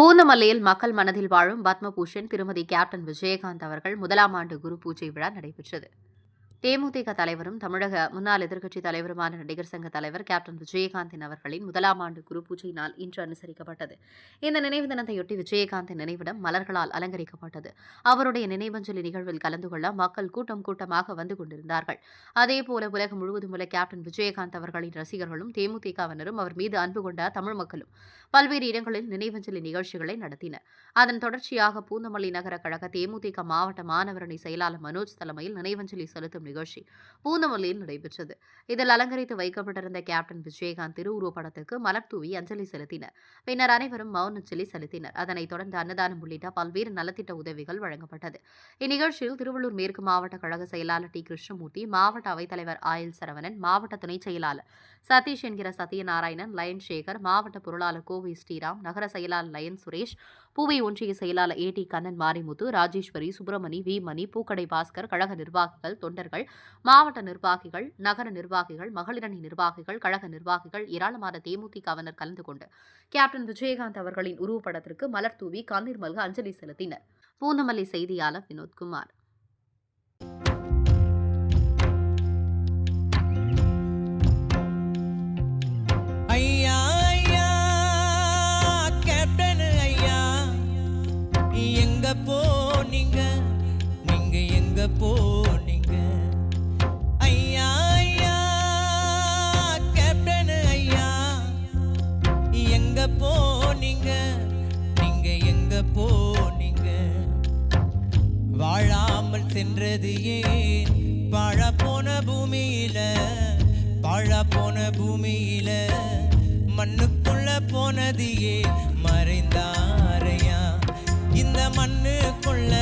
பூந்தமல்லியில் மக்கள் மனதில் வாழும் பத்மபூஷன் திருமதி கேப்டன் விஜயகாந்த் அவர்கள் முதலாம் ஆண்டு குரு பூஜை விழா நடைபெற்றது. தேமுதிக தலைவரும் தமிழக முன்னாள் எதிர்க்கட்சித் தலைவருமான நடிகர் சங்க தலைவர் கேப்டன் விஜயகாந்தின் அவர்களின் முதலாம் ஆண்டு குரு பூஜை நாள் இன்று அனுசரிக்கப்பட்டது. இந்த நினைவு தினத்தையொட்டி விஜயகாந்தின் நினைவிடம் மலர்களால் அலங்கரிக்கப்பட்டது. அவருடைய நினைவஞ்சலி நிகழ்வில் கலந்து கொள்ள மக்கள் கூட்டம் கூட்டமாக வந்து கொண்டிருந்தார்கள். அதேபோல உலகம் முழுவதும் உள்ள கேப்டன் விஜயகாந்த் அவர்களின் ரசிகர்களும் தேமுதிகவினரும் அவர் மீது அன்பு கொண்ட தமிழ் மக்களும் பல்வேறு இடங்களில் நினைவஞ்சலி நிகழ்ச்சிகளை நடத்தினர். அதன் தொடர்ச்சியாக பூந்தமல்லி நகர கழக தேமுதிக மாவட்ட மாணவரணி செயலாளர் மனோஜ் தலைமையில் நினைவஞ்சலி செலுத்தும் நிகழ்ச்சி பூந்தமல்லியில் நடைபெற்றது. இதில் அலங்கரித்து வைக்கப்பட்டிருந்த கேப்டன் விஜயகாந்த் திருவுருவப்படத்துக்கு மலர் தூவி அஞ்சலி செலுத்தினர். பின்னர் அனைவரும் மௌனஞ்சலி செலுத்தினர். அதனைத் தொடர்ந்து அன்னதானம் உள்ளிட்ட பல்வேறு நலத்திட்ட உதவிகள் வழங்கப்பட்டது. இந்நிகழ்ச்சியில் திருவள்ளூர் மேற்கு மாவட்ட கழக செயலாளர் டி கிருஷ்ணமூர்த்தி, மாவட்ட அவைத்தலைவர் ஆயில் சரவணன், மாவட்ட துணைச் செயலாளர் சதீஷ் என்கிற சத்யநாராயணன், லயன் சேகர், மாவட்ட பொருளாளர் கோவை ஸ்ரீராம், நகர செயலாளர் லயன் சுரேஷ், பூவை ஒன்றிய செயலாளர் ஏ டி கண்ணன் மாரிமுத்து, ராஜேஸ்வரி, சுப்பிரமணி, வி மணி, பூக்கடை பாஸ்கர், கழக நிர்வாகிகள், தொண்டர்கள், மாவட்ட நிர்வாகிகள், நகர நிர்வாகிகள், மகளிரணி நிர்வாகிகள், கழக நிர்வாகிகள், ஏராளமான தேமுதிகவினர் கலந்து கொண்டு கேப்டன் விஜயகாந்த் அவர்களின் உருவப்படத்திற்கு மலர் தூவி கண்ணீர் மல்க அஞ்சலி செலுத்தினர். பூந்தமல்லி செய்தியாளர் வினோத்குமார். ஐயா ஐயா கேப்டன் ஐயா, எங்க போனீங்க, நீங்க எங்க போனீங்க? ஐயா ஐயா கேப்டன் ஐயா, எங்க போனீங்க, நீங்க எங்க போனீங்க? வாழாமல் சென்றது ஏன் வாழ போன பூமியில, வாழ போன பூமியில மண்ணுக்குள்ள போனது ஏன் மறைந்தாரையா? இந்த மண்ணுக்குள்ள